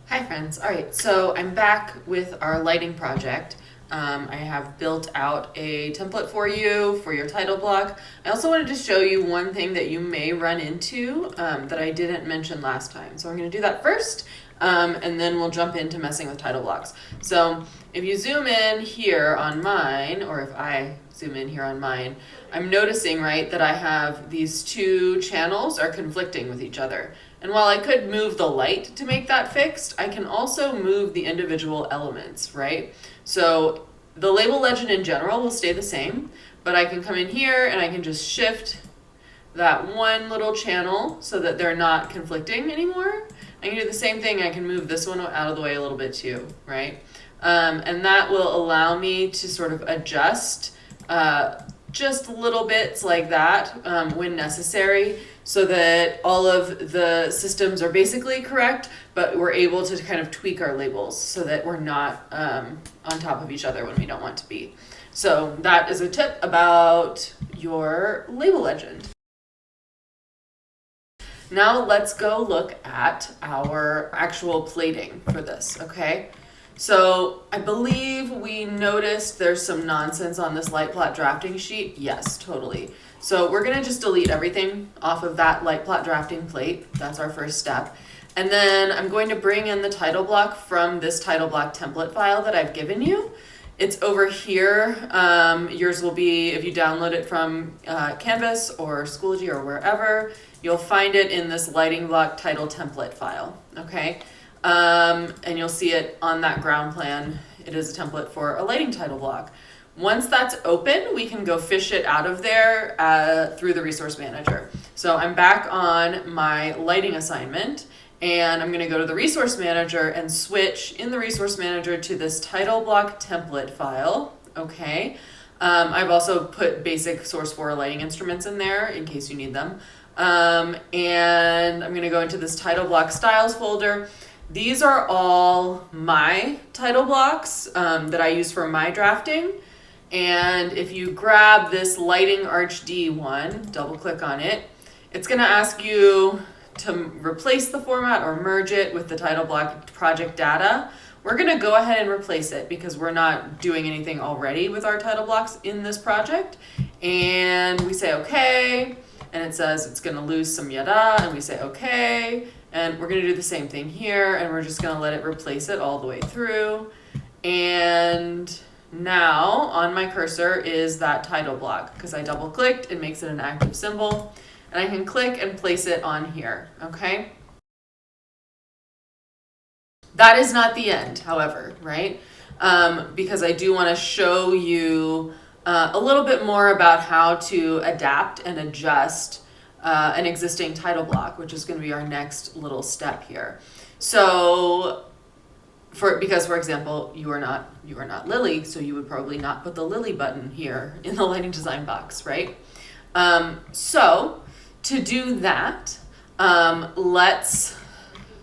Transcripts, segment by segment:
Hi friends. All right, so I'm back with our lighting project. I have built out a template for you for your title block. I also wanted to show you one thing that you may run into that I didn't mention last time. So I'm going to do that first, and then we'll jump into messing with title blocks. So if you zoom in here on mine, or if I zoom in here on mine, I'm noticing, right, that I have these two channels are conflicting with each other. And while I could move the light to make that fixed, I can also move the individual elements, right? So the label legend in general will stay the same, but I can come in here and I can just shift that one little channel so that they're not conflicting anymore. I can do the same thing. I can move this one out of the way a little bit too, right? And that will allow me to sort of adjust just little bits like that when necessary, so that all of the systems are basically correct, but we're able to kind of tweak our labels so that we're not on top of each other when we don't want to be. So that is a tip about your label legend. Now let's go look at our actual plating for this, okay? So I believe we noticed there's some nonsense on this light plot drafting sheet. Yes, totally. So we're gonna just delete everything off of that light plot drafting plate. That's our first step. And then I'm going to bring in the title block from this title block template file that I've given you. It's over here. Yours will be, if you download it from Canvas or Schoology or wherever, you'll find it in this lighting block title template file, okay? And you'll see it on that ground plan. It is a template for a lighting title block. Once that's open, we can go fish it out of there through the resource manager. So I'm back on my lighting assignment, and I'm going to go to the resource manager and switch in the resource manager to this title block template file. Okay. I've also put basic source 4 lighting instruments in there in case you need them. And I'm going to go into this title block styles folder. These are all my title blocks that I use for my drafting. And if you grab this lighting arch D one, double click on it, it's going to ask you to replace the format or merge it with the title block project data. We're going to go ahead and replace it because we're not doing anything already with our title blocks in this project. And we say okay, and it says it's going to lose some yada, and we say okay. And we're going to do the same thing here, and we're just going to let it replace it all the way through. And now on my cursor is that title block, because I double clicked, it makes it an active symbol, and I can click and place it on here, okay? That is not the end, however, right? Because I do want to show you a little bit more about how to adapt and adjust an existing title block, which is going to be our next little step here. So because for example, you are not Lily, so you would probably not put the Lily button here in the lighting design box, right? So to do that, let's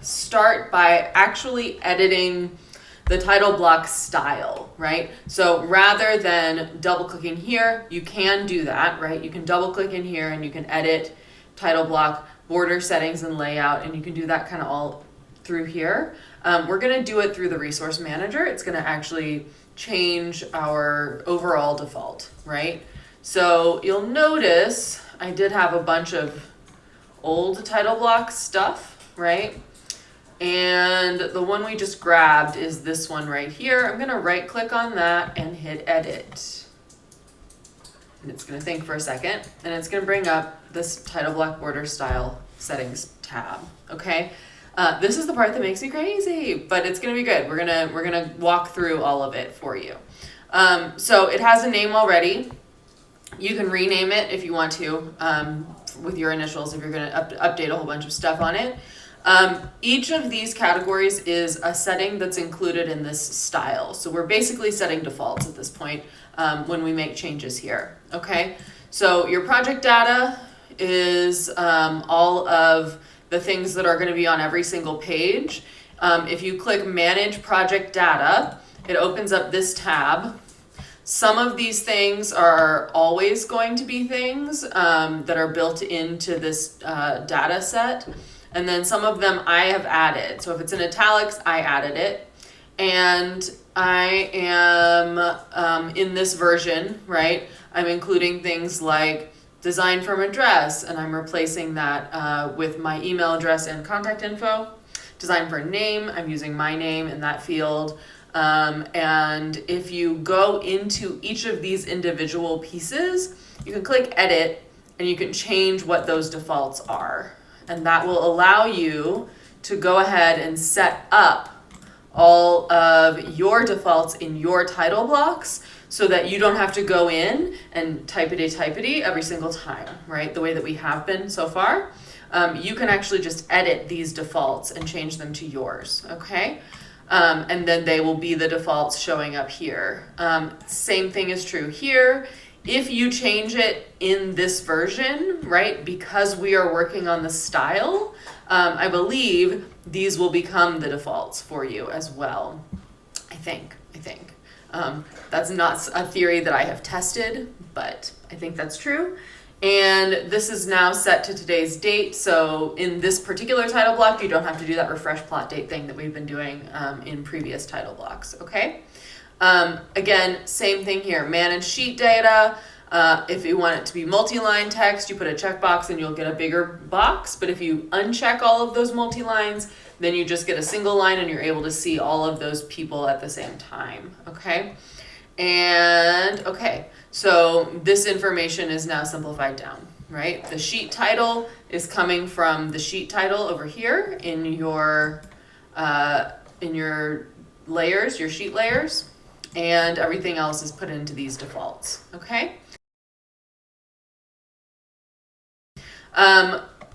start by actually editing the title block style, right? So rather than double clicking here, you can do that, right? You can double click in here and you can edit title block border settings and layout, and you can do that kind of all through here. We're going to do it through the resource manager. It's going to actually change our overall default, right? So you'll notice I did have a bunch of old title block stuff, right? And the one we just grabbed is this one right here. I'm going to right click on that and hit edit. And it's going to think for a second, and it's going to bring up this title block border style settings tab, okay? This is the part that makes me crazy, but it's going to be good. We're gonna walk through all of it for you. So it has a name already. You can rename it if you want to with your initials if you're going to update a whole bunch of stuff on it. Each of these categories is a setting that's included in this style. So we're basically setting defaults at this point when we make changes here, okay? So your project data is all of the things that are going to be on every single page. If you click Manage Project Data, it opens up this tab. Some of these things are always going to be things that are built into this data set. And then some of them I have added. So if it's in italics, I added it. And I am, in this version, right, I'm including things like design from address, and I'm replacing that with my email address and contact info. Design for name, I'm using my name in that field. And if you go into each of these individual pieces, you can click edit and you can change what those defaults are. And that will allow you to go ahead and set up all of your defaults in your title blocks so that you don't have to go in and typity every single time, right? The way that we have been so far. You can actually just edit these defaults and change them to yours, okay? And then they will be the defaults showing up here. Same thing is true here. If you change it in this version, right, because we are working on the style, I believe these will become the defaults for you as well. I think. That's not a theory that I have tested, but I think that's true. And this is now set to today's date. So in this particular title block, you don't have to do that refresh plot date thing that we've been doing in previous title blocks, okay? Again, same thing here, manage sheet data. If you want it to be multi-line text, you put a checkbox and you'll get a bigger box. But if you uncheck all of those multi-lines, then you just get a single line and you're able to see all of those people at the same time, okay? And okay, so this information is now simplified down, right? The sheet title is coming from the sheet title over here in your layers, your sheet layers, and everything else is put into these defaults, okay?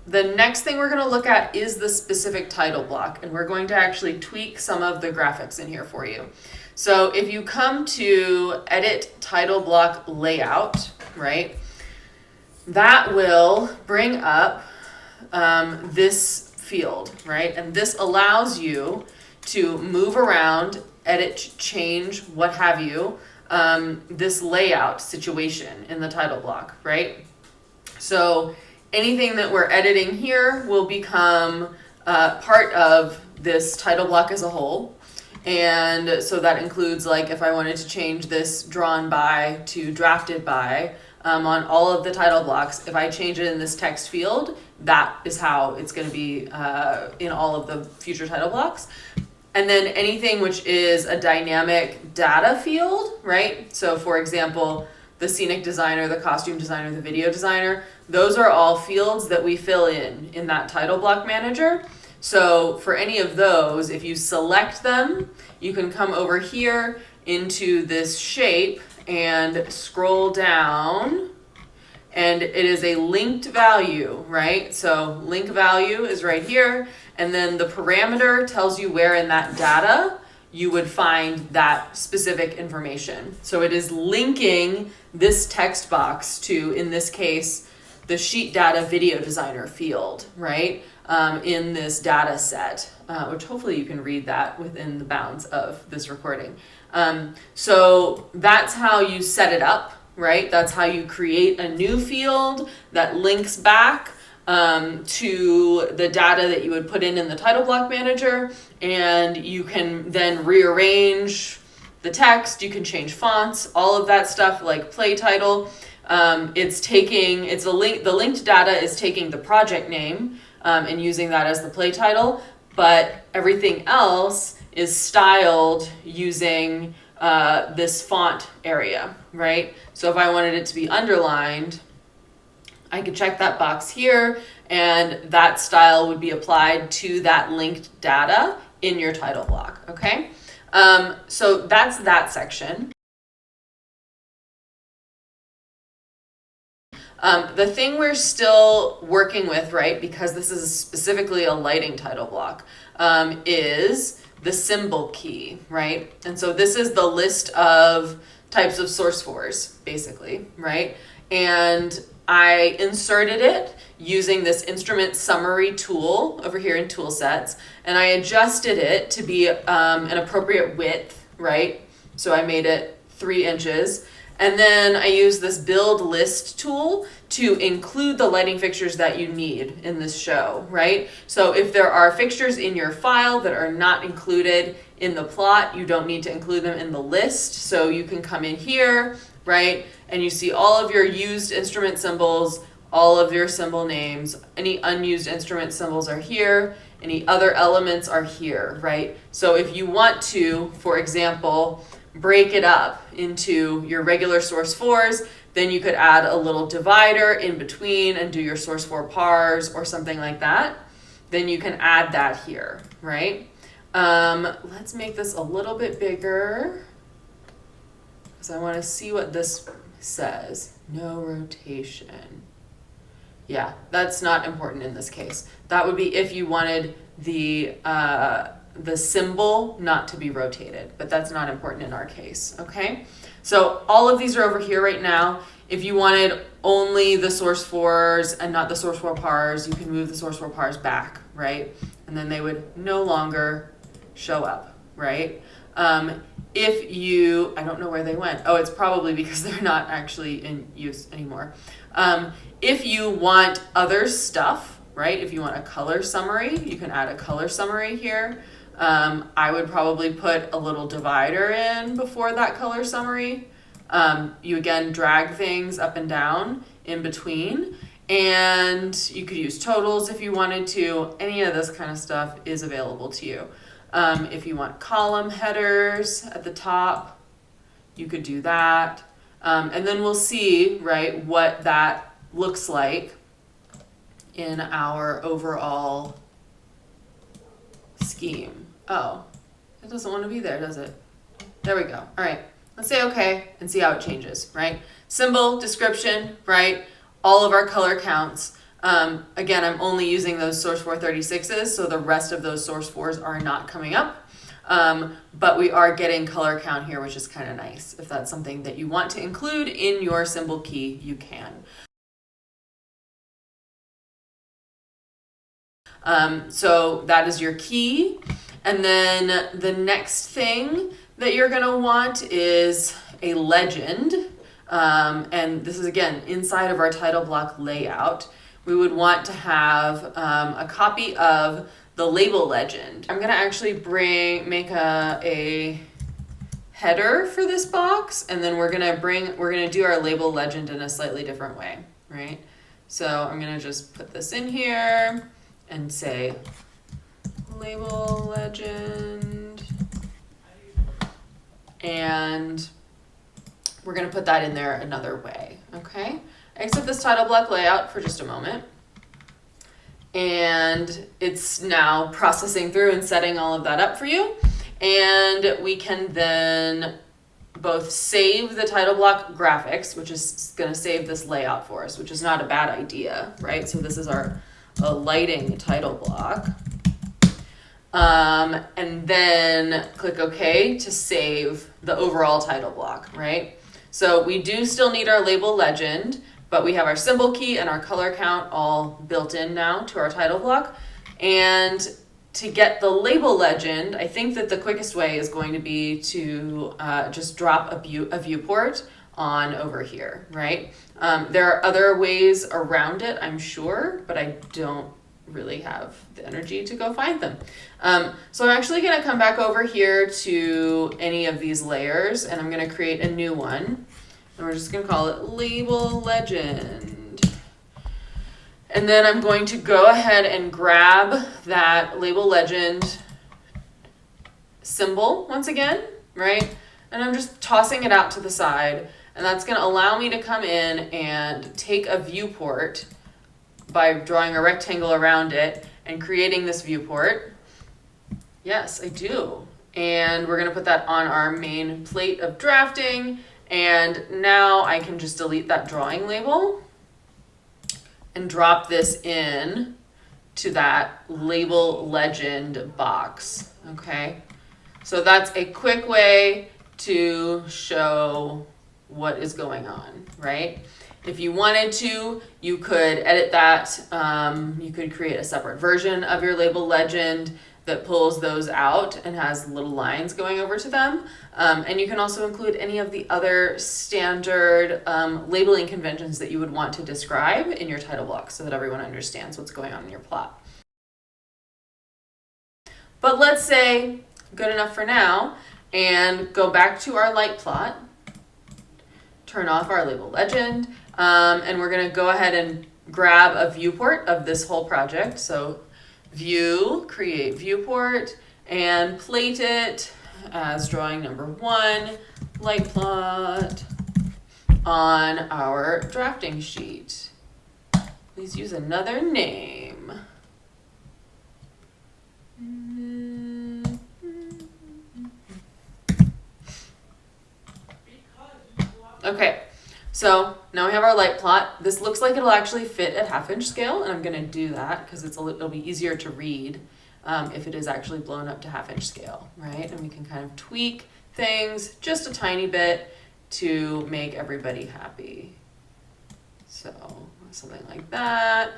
The next thing we're going to look at is the specific title block, and we're going to actually tweak some of the graphics in here for you. So if you come to edit title block layout, right, that will bring up this field, right? And this allows you to move around, edit, change, what have you, this layout situation in the title block, right? So anything that we're editing here will become part of this title block as a whole. And so that includes, like, if I wanted to change this drawn by to drafted by on all of the title blocks, if I change it in this text field, that is how it's going to be in all of the future title blocks. And then anything which is a dynamic data field, right? So for example, the scenic designer, the costume designer, the video designer, those are all fields that we fill in that title block manager. So for any of those, if you select them, you can come over here into this shape and scroll down, and it is a linked value, right? So link value is right here, and then the parameter tells you where in that data you would find that specific information. So it is linking this text box to, in this case, the sheet data video designer field, right? In this data set, which hopefully you can read that within the bounds of this recording. So that's how you set it up, right? That's how you create a new field that links back to the data that you would put in the title block manager, and you can then rearrange the text, you can change fonts, all of that stuff, like play title. The linked data is taking the project name and using that as the play title, but everything else is styled using this font area, right? So if I wanted it to be underlined, I could check that box here, and that style would be applied to that linked data in your title block, okay? So that's that section. The thing we're still working with, right, because this is specifically a lighting title block, is the symbol key, right? And so this is the list of types of source fors, basically, right? And I inserted it using this instrument summary tool over here in tool sets, and I adjusted it to be an appropriate width, right? So I made it 3 inches. And then I use this build list tool to include the lighting fixtures that you need in this show, right? So if there are fixtures in your file that are not included in the plot, you don't need to include them in the list. So you can come in here, right? And you see all of your used instrument symbols, all of your symbol names, any unused instrument symbols are here, any other elements are here, right? So if you want to, for example, break it up into your regular source 4s, then you could add a little divider in between and do your source 4 pars or something like that. Then you can add that here, right? Let's make this a little bit bigger because I want to see what this says. No rotation. Yeah, that's not important in this case. That would be if you wanted the symbol not to be rotated, but that's not important in our case, okay? So all of these are over here right now. If you wanted only the source 4s and not the source 4 pars, you can move the source 4 pars back, right? And then they would no longer show up, right? If you, I don't know where they went. Oh, it's probably because they're not actually in use anymore. If you want other stuff, right? If you want a color summary, you can add a color summary here. I would probably put a little divider in before that color summary. You again drag things up and down in between, and you could use totals if you wanted to. Any of this kind of stuff is available to you. If you want column headers at the top, you could do that. And then we'll see, right, what that looks like in our overall scheme. Oh, it doesn't want to be there, does it? There we go. All right, let's say okay and see how it changes, right? Symbol, description, right? All of our color counts. Again, I'm only using those source 436s, so the rest of those source 4s are not coming up. But we are getting color count here, which is kind of nice. If that's something that you want to include in your symbol key, you can. So that is your key. And then the next thing that you're going to want is a legend. And this is, again, inside of our title block layout. We would want to have a copy of the label legend. I'm going to actually make a header for this box, and then we're going to do our label legend in a slightly different way, right? So I'm going to just put this in here and say label legend, and we're going to put that in there another way, okay? Exit this title block layout for just a moment, and it's now processing through and setting all of that up for you, and we can then both save the title block graphics, which is going to save this layout for us, which is not a bad idea, right? So this is our lighting title block. And then click OK to save the overall title block, right? So we do still need our label legend, but we have our symbol key and our color count all built in now to our title block. And to get the label legend, I think that the quickest way is going to be to just drop a viewport on over here, right? There are other ways around it, I'm sure, but I don't really have the energy to go find them. So I'm actually going to come back over here to any of these layers, and I'm going to create a new one, and we're just going to call it label legend. And then I'm going to go ahead and grab that label legend symbol once again, right? And I'm just tossing it out to the side, and that's going to allow me to come in and take a viewport by drawing a rectangle around it and creating this viewport. Yes, I do. And we're going to put that on our main plate of drafting, and now I can just delete that drawing label and drop this in to that label legend box, okay? So that's a quick way to show what is going on, right? If you wanted to, you could edit that. You could create a separate version of your label legend. that pulls those out and has little lines going over to them. And you can also include any of the other standard labeling conventions that you would want to describe in your title block so that everyone understands what's going on in your plot. But let's say, good enough for now, and go back to our light plot, turn off our label legend, and we're going to go ahead and grab a viewport of this whole project. So view, create viewport, and plate it as drawing number 1, light plot, on our drafting sheet. Please use another name. Okay, so now we have our light plot. This looks like it'll actually fit at 1/2 inch scale, and I'm going to do that because it'll be easier to read if it is actually blown up to 1/2 inch scale, right? And we can kind of tweak things just a tiny bit to make everybody happy. So something like that.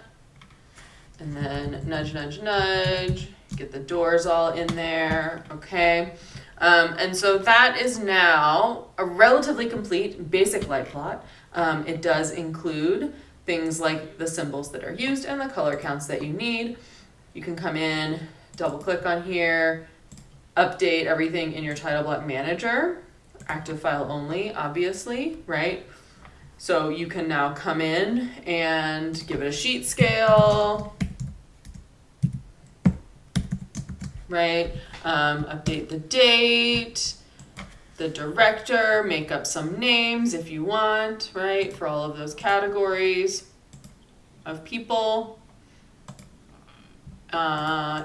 And then nudge, nudge, nudge, get the doors all in there, okay? And so that is now a relatively complete basic light plot. It does include things like the symbols that are used and the color counts that you need. You can come in, double click on here, update everything in your title block manager, active file only, obviously, right? So you can now come in and give it a sheet scale, right? Update the date, the director, make up some names if you want, right? For all of those categories of people,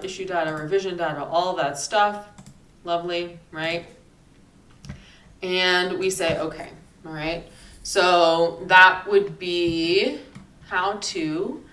issue data, revision data, all that stuff. Lovely, right? And we say, okay, all right. So that would be how to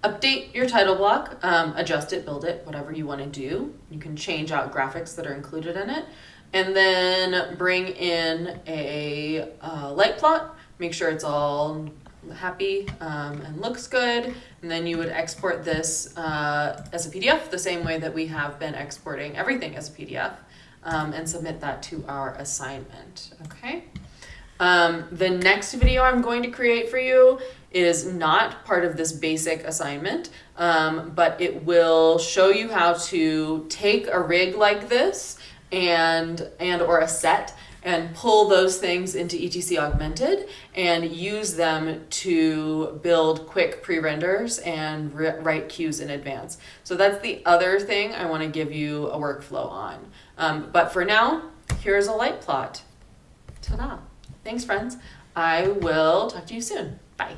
update your title block, adjust it, build it, whatever you want to do. You can change out graphics that are included in it, and then bring in a light plot, make sure it's all happy and looks good, and then you would export this as a PDF the same way that we have been exporting everything as a PDF, and submit that to our assignment, okay? The next video I'm going to create for you is not part of this basic assignment, but it will show you how to take a rig like this and or a set and pull those things into ETC Augmented and use them to build quick pre-renders and write cues in advance. So that's the other thing I want to give you a workflow on. But for now, here's a light plot. Ta-da! Thanks, friends. I will talk to you soon. Bye.